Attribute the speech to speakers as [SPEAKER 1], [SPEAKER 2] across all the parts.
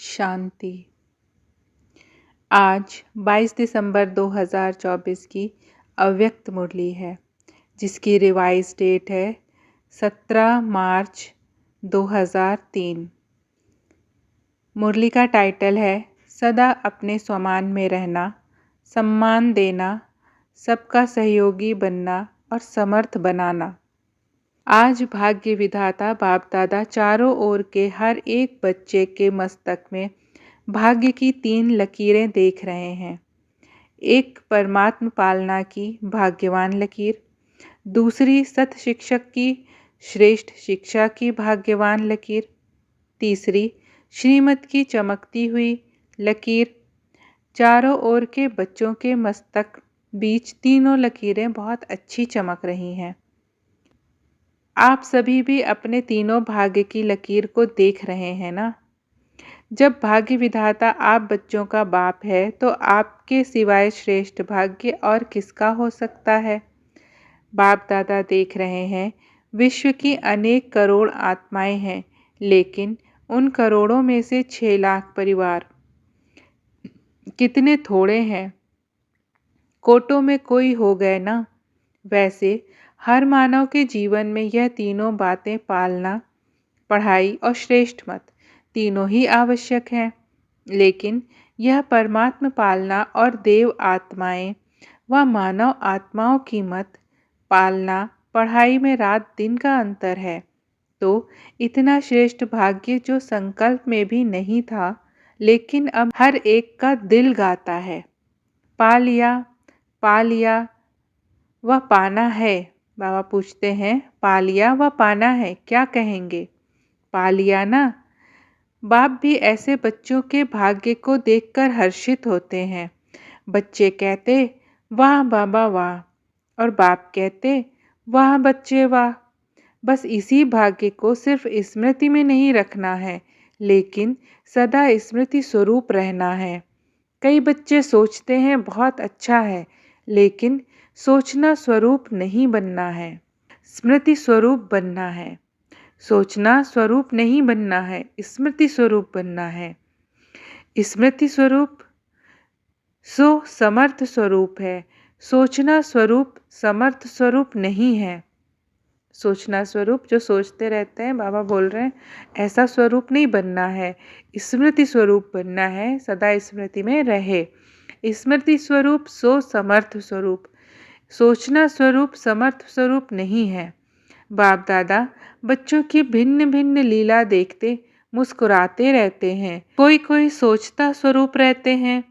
[SPEAKER 1] शांति। आज 22 दिसंबर 2024 की अव्यक्त मुरली है, जिसकी रिवाइज डेट है 17 मार्च 2003। मुरली का टाइटल है सदा अपने स्वमान में रहना, सम्मान देना, सबका सहयोगी बनना और समर्थ बनाना। आज भाग्य विधाता बाप दादा चारों ओर के हर एक बच्चे के मस्तक में भाग्य की 3 लकीरें देख रहे हैं। एक परमात्म पालना की भाग्यवान लकीर, दूसरी सत शिक्षक की श्रेष्ठ शिक्षा की भाग्यवान लकीर, तीसरी श्रीमत की चमकती हुई लकीर। चारों ओर के बच्चों के मस्तक बीच तीनों लकीरें बहुत अच्छी चमक रही हैं। आप सभी भी अपने तीनों भाग्य की लकीर को देख रहे हैं ना। जब भाग्य विधाता आप बच्चों का बाप है तो आपके सिवाय श्रेष्ठ भाग्य और किसका हो सकता है। बाप दादा देख रहे हैं विश्व की अनेक करोड़ आत्माएं हैं, लेकिन उन करोड़ों में से 6 लाख परिवार कितने थोड़े हैं। कोटों में कोई हो गए ना। वैसे हर मानव के जीवन में यह तीनों बातें पालना, पढ़ाई और श्रेष्ठ मत तीनों ही आवश्यक हैं, लेकिन यह परमात्म पालना और देव आत्माएं व मानव आत्माओं की मत पालना पढ़ाई में रात दिन का अंतर है। तो इतना श्रेष्ठ भाग्य जो संकल्प में भी नहीं था, लेकिन अब हर एक का दिल गाता है, पा लिया वह पाना है। बाबा पूछते हैं, पा लिया व पाना है, क्या कहेंगे? पा लिया ना। बाप भी ऐसे बच्चों के भाग्य को देखकर हर्षित होते हैं। बच्चे कहते, वाह बाबा वाह, और बाप कहते, वाह बच्चे वाह। बस इसी भाग्य को सिर्फ स्मृति में नहीं रखना है, लेकिन सदा स्मृति स्वरूप रहना है। कई बच्चे सोचते हैं बहुत अच्छा है, लेकिन सोचना स्वरूप नहीं बनना है, स्मृति स्वरूप बनना है। सोचना स्वरूप नहीं बनना है, स्मृति स्वरूप बनना है। स्मृति स्वरूप सो समर्थ स्वरूप है। सोचना स्वरूप समर्थ स्वरूप नहीं है। सोचना स्वरूप जो सोचते रहते हैं, बाबा बोल रहे हैं ऐसा स्वरूप नहीं बनना है, स्मृति स्वरूप बनना है। सदा स्मृति में रहे। स्मृति स्वरूप सो समर्थ स्वरूप। सोचना स्वरूप समर्थ स्वरूप नहीं है। बाप दादा बच्चों की भिन्न भिन्न लीला देखते मुस्कुराते रहते हैं। कोई कोई सोचता स्वरूप रहते हैं,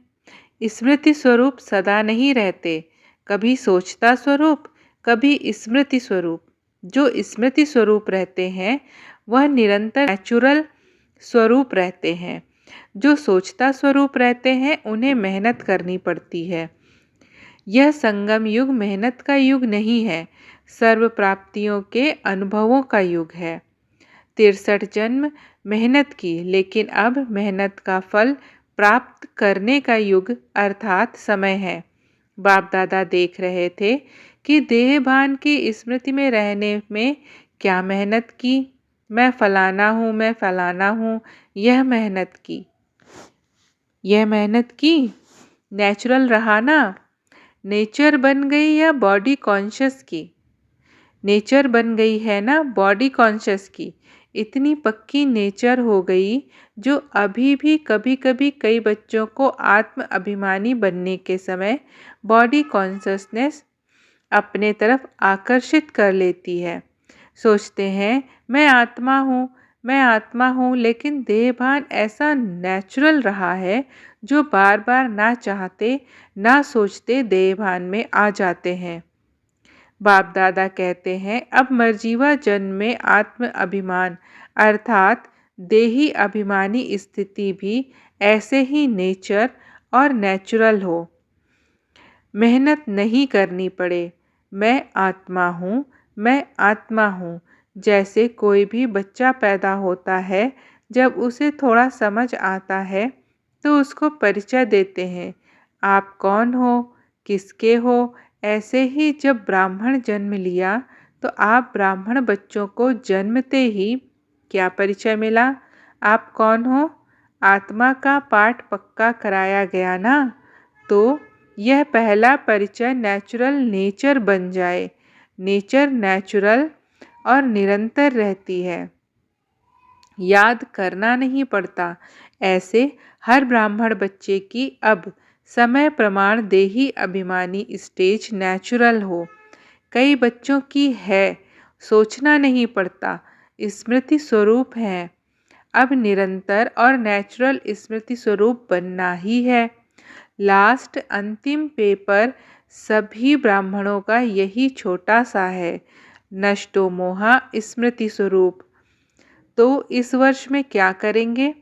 [SPEAKER 1] स्मृति स्वरूप सदा नहीं रहते। कभी सोचता स्वरूप, कभी स्मृति स्वरूप। जो स्मृति स्वरूप रहते हैं वह निरंतर नेचुरल स्वरूप रहते हैं। जो सोचता स्वरूप रहते हैं उन्हें मेहनत करनी पड़ती है। यह संगम युग मेहनत का युग नहीं है, सर्व प्राप्तियों के अनुभवों का युग है। 63 जन्म मेहनत की, लेकिन अब मेहनत का फल प्राप्त करने का युग अर्थात समय है। बाप दादा देख रहे थे कि देहभान की स्मृति में रहने में क्या मेहनत की। मैं फलाना हूँ, मैं फलाना हूँ, यह मेहनत की। नेचुरल रहा ना। नेचर बन गई या बॉडी कॉन्शियस की? नेचर बन गई है ना बॉडी कॉन्शियस की। इतनी पक्की नेचर हो गई जो अभी भी कभी कभी कई बच्चों को आत्म अभिमानी बनने के समय बॉडी कॉन्शियसनेस अपने तरफ आकर्षित कर लेती है। सोचते हैं मैं आत्मा हूँ, लेकिन देहभान ऐसा नेचुरल रहा है जो बार बार ना चाहते ना सोचते देहभान में आ जाते हैं। बाप दादा कहते हैं अब मर्जीवा जन्म में आत्म अभिमान अर्थात देही अभिमानी स्थिति भी ऐसे ही नेचर और नेचुरल हो। मेहनत नहीं करनी पड़े। मैं आत्मा हूँ। जैसे कोई भी बच्चा पैदा होता है, जब उसे थोड़ा समझ आता है तो उसको परिचय देते हैं, आप कौन हो, किसके हो। ऐसे ही जब ब्राह्मण जन्म लिया तो आप ब्राह्मण बच्चों को जन्मते ही क्या परिचय मिला, आप कौन हो, आत्मा का पाठ पक्का कराया गया ना, तो यह पहला परिचय नेचुरल नेचर बन जाए। नेचर नेचुरल और निरंतर रहती है, याद करना नहीं पड़ता। ऐसे हर ब्राह्मण बच्चे की अब समय प्रमाण देही अभिमानी स्टेज नेचुरल हो। कई बच्चों की है, सोचना नहीं पड़ता, स्मृति स्वरूप है। अब निरंतर और नेचुरल स्मृति स्वरूप बनना ही है। लास्ट अंतिम पेपर सभी ब्राह्मणों का यही छोटा सा है, नष्टो मोहा स्मृति स्वरूप। तो इस वर्ष में क्या करेंगे?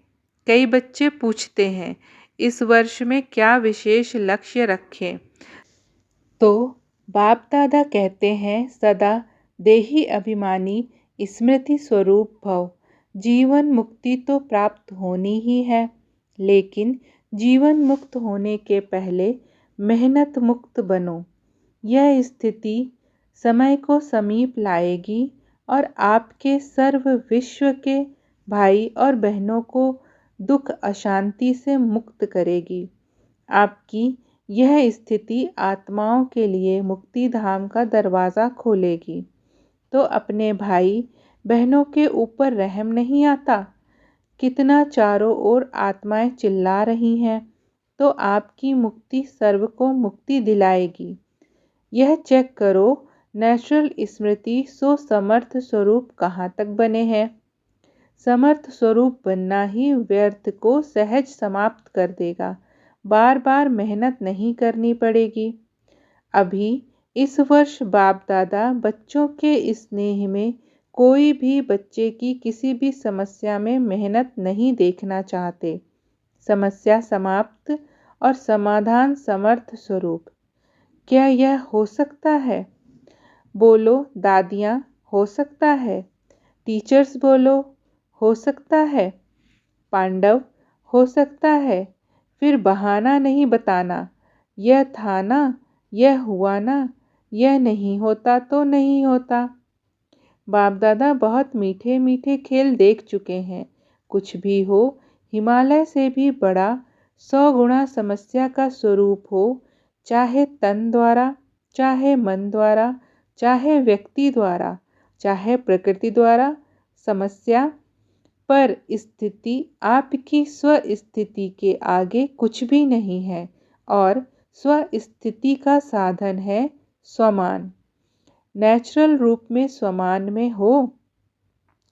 [SPEAKER 1] कई बच्चे पूछते हैं, इस वर्ष में क्या विशेष लक्ष्य रखें? तो बाप दादा कहते हैं, सदा देही अभिमानी स्मृति स्वरूप भव। जीवन मुक्ति तो प्राप्त होनी ही है, लेकिन जीवन मुक्त होने के पहले मेहनत मुक्त बनो। यह स्थिति समय को समीप लाएगी और आपके सर्व विश्व के भाई और बहनों को दुख अशांति से मुक्त करेगी। आपकी यह स्थिति आत्माओं के लिए मुक्ति धाम का दरवाज़ा खोलेगी। तो अपने भाई बहनों के ऊपर रहम नहीं आता? कितना चारों ओर आत्माएं चिल्ला रही हैं, तो आपकी मुक्ति सर्व को मुक्ति दिलाएगी। यह चेक करो, नेचुरल स्मृति सो समर्थ स्वरूप कहाँ तक बने हैं। समर्थ स्वरूप बनना ही व्यर्थ को सहज समाप्त कर देगा। बार बार मेहनत नहीं करनी पड़ेगी। अभी इस वर्ष बाप दादा बच्चों के स्नेह में कोई भी बच्चे की किसी भी समस्या में मेहनत नहीं देखना चाहते। समस्या समाप्त और समाधान समर्थ स्वरूप। क्या यह हो सकता है? बोलो दादियाँ, हो सकता है। टीचर्स बोलो, हो सकता है। पांडव, हो सकता है। फिर बहाना नहीं बताना, यह था ना, यह हुआ ना, यह नहीं होता तो नहीं होता। बाप दादा बहुत मीठे मीठे खेल देख चुके हैं। कुछ भी हो, हिमालय से भी बड़ा 100 गुना समस्या का स्वरूप हो, चाहे तन द्वारा, चाहे मन द्वारा, चाहे व्यक्ति द्वारा, चाहे प्रकृति द्वारा, समस्या पर स्थिति आपकी स्वस्थिति के आगे कुछ भी नहीं है और स्वस्थिति का साधन है स्वमान। नेचुरल रूप में स्वमान में हो,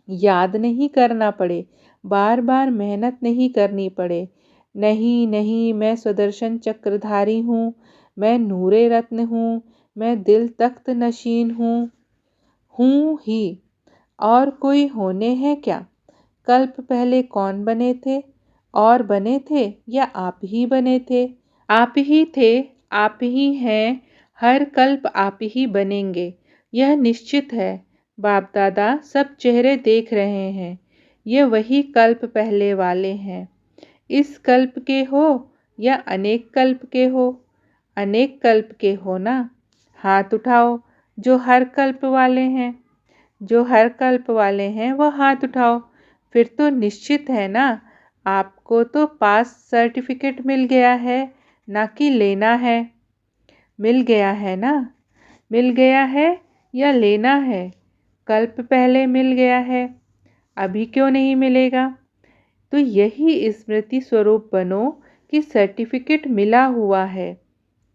[SPEAKER 1] याद नहीं करना पड़े, बार बार मेहनत नहीं करनी पड़े। नहीं नहीं, मैं सुदर्शन चक्रधारी हूँ, मैं नूरे रत्न हूँ, मैं दिल तख्त नशीन हूँ ही, और कोई होने हैं क्या? कल्प पहले कौन बने थे? और बने थे या आप ही बने थे? आप ही थे, आप ही हैं, हर कल्प आप ही बनेंगे, यह निश्चित है। बाप दादा सब चेहरे देख रहे हैं, ये वही कल्प पहले वाले हैं। इस कल्प के हो या अनेक कल्प के हो? अनेक कल्प के हो ना? हाथ उठाओ जो हर कल्प वाले हैं। जो हर कल्प वाले हैं वो हाथ उठाओ। फिर तो निश्चित है ना, आपको तो पास सर्टिफिकेट मिल गया है, ना कि लेना है। मिल गया है ना? मिल गया है या लेना है? कल्प पहले मिल गया है, अभी क्यों नहीं मिलेगा? तो यही स्मृति स्वरूप बनो कि सर्टिफिकेट मिला हुआ है,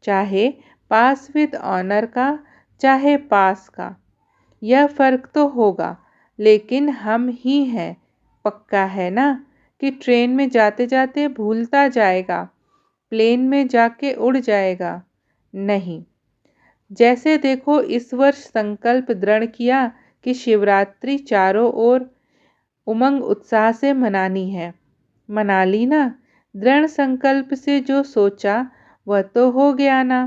[SPEAKER 1] चाहे पास विद ऑनर का, चाहे पास का। यह फ़र्क तो होगा, लेकिन हम ही हैं। पक्का है ना कि ट्रेन में जाते जाते भूलता जाएगा, प्लेन में जाके उड़ जाएगा? नहीं। जैसे देखो, इस वर्ष संकल्प दृढ़ किया कि शिवरात्रि चारों ओर उमंग उत्साह से मनानी है, मना ली ना? दृढ़ संकल्प से जो सोचा वह तो हो गया ना?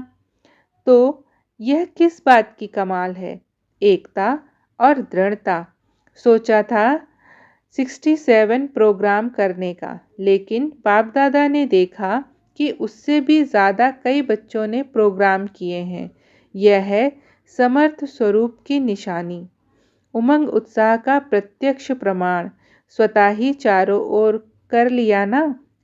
[SPEAKER 1] तो यह किस बात की कमाल है? एकता और दृढ़ता। सोचा था 67 प्रोग्राम करने का, लेकिन बाप दादा ने देखा कि उससे भी ज़्यादा कई बच्चों ने प्रोग्राम किए हैं। यह है समर्थ स्वरूप की निशानी, उमंग उत्साह का प्रत्यक्ष प्रमाण। स्वतः ही चारों ओर कर लिया ना।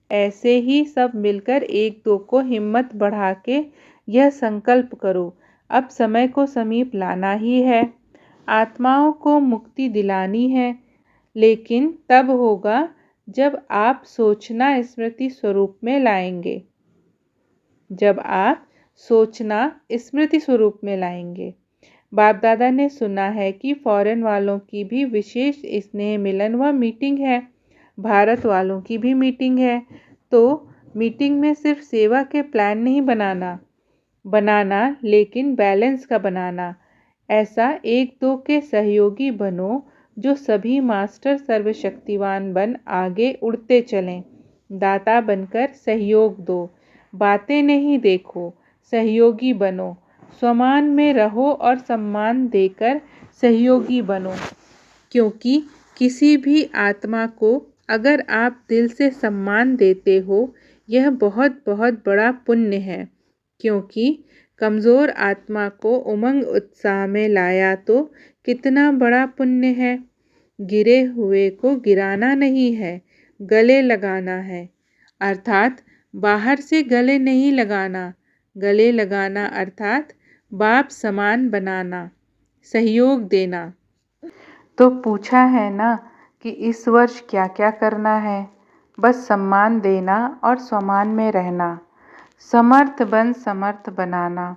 [SPEAKER 1] ऐसे ही सब मिलकर एक दो को हिम्मत बढ़ा के यह संकल्प करो, अब समय को समीप लाना ही है। आत्माओं को मुक्ति दिलानी है, लेकिन तब होगा जब आप सोचना स्मृति स्वरूप में लाएंगे। जब आप सोचना स्मृति स्वरूप में लाएंगे। बाप दादा ने सुना है कि फॉरेन वालों की भी विशेष स्नेह मिलन व मीटिंग है, भारत वालों की भी मीटिंग है। तो मीटिंग में सिर्फ सेवा के प्लान नहीं बनाना लेकिन बैलेंस का बनाना। ऐसा एक दो के सहयोगी बनो जो सभी मास्टर सर्वशक्तिवान बन आगे उड़ते चलें। दाता बनकर सहयोग दो, बातें नहीं देखो, सहयोगी बनो। स्वमान में रहो और सम्मान देकर सहयोगी बनो, क्योंकि किसी भी आत्मा को अगर आप दिल से सम्मान देते हो, यह बहुत बहुत बड़ा पुण्य है। क्योंकि कमज़ोर आत्मा को उमंग उत्साह में लाया तो कितना बड़ा पुण्य है। गिरे हुए को गिराना नहीं है, गले लगाना है। अर्थात बाहर से गले नहीं लगाना, गले लगाना अर्थात बाप समान बनाना, सहयोग देना। तो पूछा है ना कि इस वर्ष क्या क्या करना है। बस सम्मान देना और स्वमान में रहना, समर्थ बन समर्थ बनाना,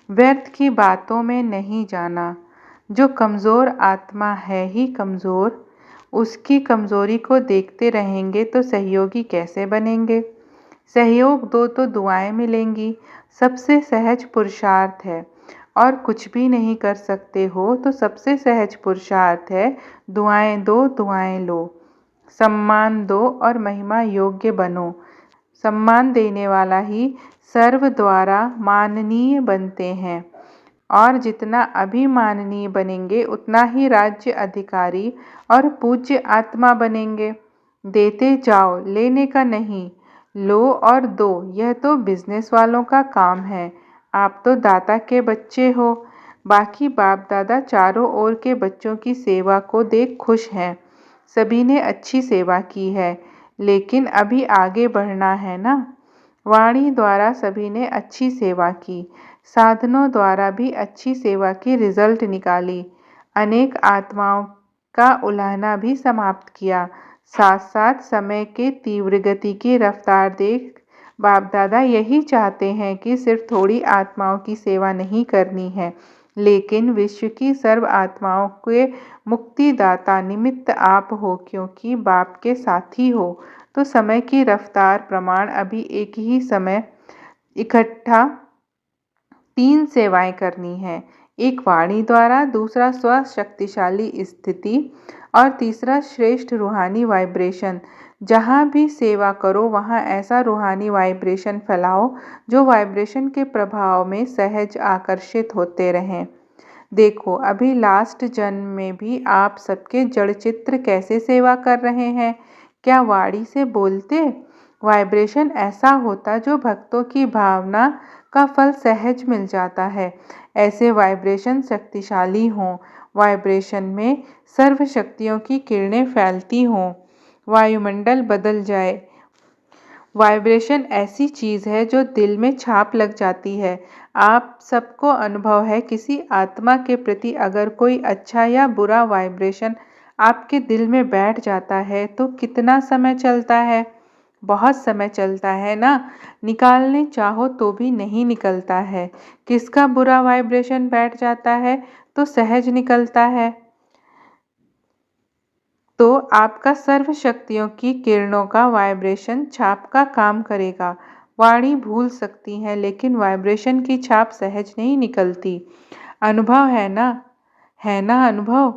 [SPEAKER 1] व्यर्थ की बातों में नहीं जाना। जो कमज़ोर आत्मा है ही कमज़ोर, उसकी कमज़ोरी को देखते रहेंगे तो सहयोगी कैसे बनेंगे। सहयोग दो तो दुआएं मिलेंगी, सबसे सहज पुरुषार्थ है। और कुछ भी नहीं कर सकते हो तो सबसे सहज पुरुषार्थ है, दुआएं दो दुआएं लो। सम्मान दो और महिमा योग्य बनो। सम्मान देने वाला ही सर्व द्वारा माननीय बनते हैं, और जितना अभिमाननीय बनेंगे उतना ही राज्य अधिकारी और पूज्य आत्मा बनेंगे। देते जाओ, लेने का नहीं। लो और दो, यह तो बिजनेस वालों का काम है। आप तो दाता के बच्चे हो। बाकी बाप दादा चारों ओर के बच्चों की सेवा को देख खुश हैं। सभी ने अच्छी सेवा की है, लेकिन अभी आगे बढ़ना है ना। वाणी द्वारा सभी ने अच्छी सेवा की, साधनों द्वारा भी अच्छी सेवा की रिजल्ट निकाली। अनेक आत्माओं का उलाहना भी समाप्त किया। साथ साथ समय के तीव्र गति की रफ्तार देख बाप दादा यही चाहते हैं कि सिर्फ थोड़ी आत्माओं की सेवा नहीं करनी है, लेकिन विश्व की सर्व आत्माओं के मुक्तिदाता निमित्त आप हो, क्योंकि बाप के साथी हो। तो समय की रफ्तार प्रमाण अभी एक ही समय इकट्ठा 3 सेवाएं करनी है। एक वाणी द्वारा, दूसरा स्वशक्तिशाली स्थिति और तीसरा श्रेष्ठ रूहानी वाइब्रेशन। जहाँ भी सेवा करो वहाँ ऐसा रूहानी वाइब्रेशन फैलाओ जो वाइब्रेशन के प्रभाव में सहज आकर्षित होते रहें। देखो, अभी लास्ट जन्म में भी आप सबके जड़ चित्र कैसे सेवा कर रहे हैं। क्या वाणी से बोलते? वाइब्रेशन ऐसा होता जो भक्तों की भावना का फल सहज मिल जाता है। ऐसे वाइब्रेशन शक्तिशाली हों, वाइब्रेशन में सर्व शक्तियों की किरणें फैलती हों, वायुमंडल बदल जाए। वाइब्रेशन ऐसी चीज़ है जो दिल में छाप लग जाती है। आप सबको अनुभव है, किसी आत्मा के प्रति अगर कोई अच्छा या बुरा वाइब्रेशन आपके दिल में बैठ जाता है तो कितना समय चलता है। बहुत समय चलता है ना। निकालने चाहो तो भी नहीं निकलता है। किसका बुरा वाइब्रेशन बैठ जाता है तो सहज निकलता है। तो आपका सर्व शक्तियों की किरणों का वाइब्रेशन छाप का काम करेगा। वाणी भूल सकती है, लेकिन वाइब्रेशन की छाप सहज नहीं निकलती। अनुभव है ना? है ना अनुभव?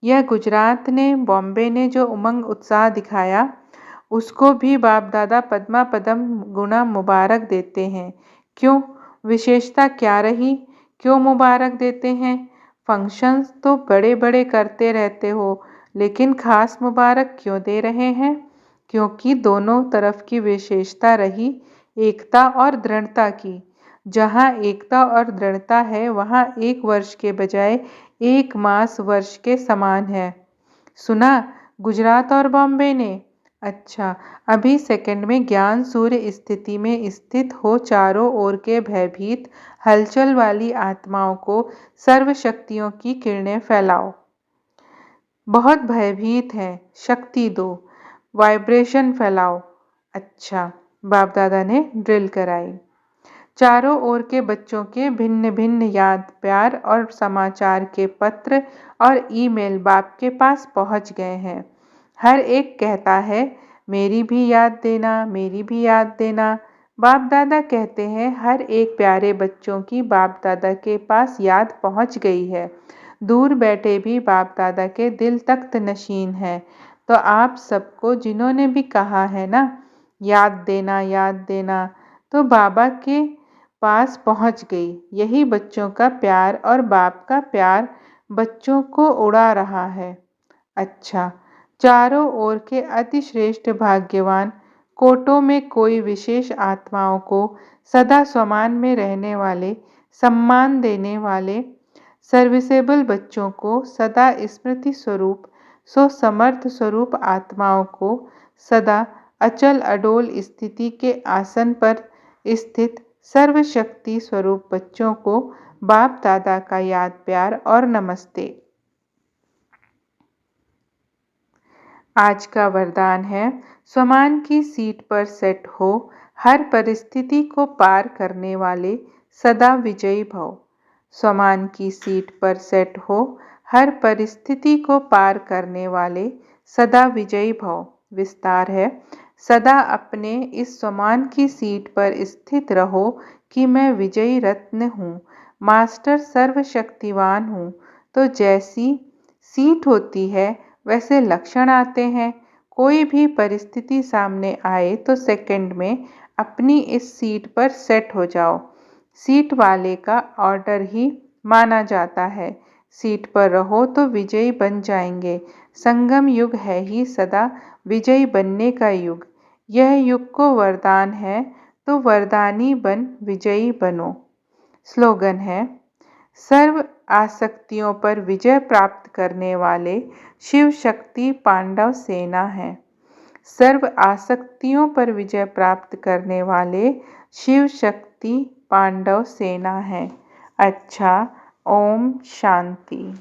[SPEAKER 1] यह गुजरात ने, बॉम्बे ने जो उमंग उत्साह दिखाया, उसको भी बाप दादा पद्मा पदम गुना मुबारक देते हैं। क्यों? विशेषता क्या रही? क्यों मुबारक देते हैं? फंक्शंस तो बड़े बड़े करते रहते हो, लेकिन खास मुबारक क्यों दे रहे हैं? क्योंकि दोनों तरफ की विशेषता रही, एकता और दृढ़ता की। जहाँ एकता और दृढ़ता है वहाँ 1 वर्ष के बजाय 1 मास वर्ष के समान है। सुना गुजरात और बॉम्बे ने? अच्छा, अभी सेकंड में ज्ञान सूर्य स्थिति में स्थित हो चारों ओर के भयभीत हलचल वाली आत्माओं को सर्वशक्तियों की किरणें फैलाओ। बहुत भयभीत हैं, शक्ति दो, वाइब्रेशन फैलाओ। अच्छा, बाप दादा ने ड्रिल कराई। चारों ओर के बच्चों के भिन्न भिन्न याद, प्यार और समाचार के पत्र और ईमेल बाप के पास पहुंच गए हैं। हर एक कहता है, मेरी भी याद देना, मेरी भी याद देना। बाप दादा कहते हैं, हर एक प्यारे बच्चों की बाप दादा के पास याद पहुंच गई है। दूर बैठे भी बाप दादा के दिल तख्त नशीन है। तो आप सबको जिन्होंने भी कहा है ना, याद देना, तो बाबा के पास पहुंच गई। यही बच्चों का प्यार और बाप का प्यार बच्चों को उड़ा रहा है। अच्छा, चारों ओर के अति श्रेष्ठ भाग्यवान कोटों में कोई विशेष आत्माओं को सदा स्वमान में रहने वाले, सम्मान देने वाले, सर्विसेबल बच्चों को सदा स्मृति स्वरूप, सो समर्थ स्वरूप आत्माओं को सदा अचल अडोल स्थिति के आसन पर स्थित सर्वशक्ति स्वरूप बच्चों को बाप दादा का याद, प्यार और नमस्ते। आज का वरदान है, स्वमान की सीट पर सेट हो, हर परिस्थिति को पार करने वाले सदा विजयी भव। स्वमान की सीट पर सेट हो, हर परिस्थिति को पार करने वाले सदा विजयी भव। विस्तार है, सदा अपने इस स्वमान की सीट पर स्थित रहो कि मैं विजयी रत्न हूँ, मास्टर सर्वशक्तिवान हूँ। तो जैसी सीट होती है वैसे लक्षण आते हैं। कोई भी परिस्थिति सामने आए तो सेकंड में अपनी इस सीट पर सेट हो जाओ। सीट वाले का ऑर्डर ही माना जाता है। सीट पर रहो तो विजयी बन जाएंगे। संगम युग है ही सदा विजयी बनने का युग। यह युग को वरदान है, तो वरदानी बन विजयी बनो। स्लोगन है, सर्व आसक्तियों पर विजय प्राप्त करने वाले शिव शक्ति पांडव सेना है। सर्व आसक्तियों पर विजय प्राप्त करने वाले शिव शक्ति पांडव सेना है। अच्छा, ओम शांति।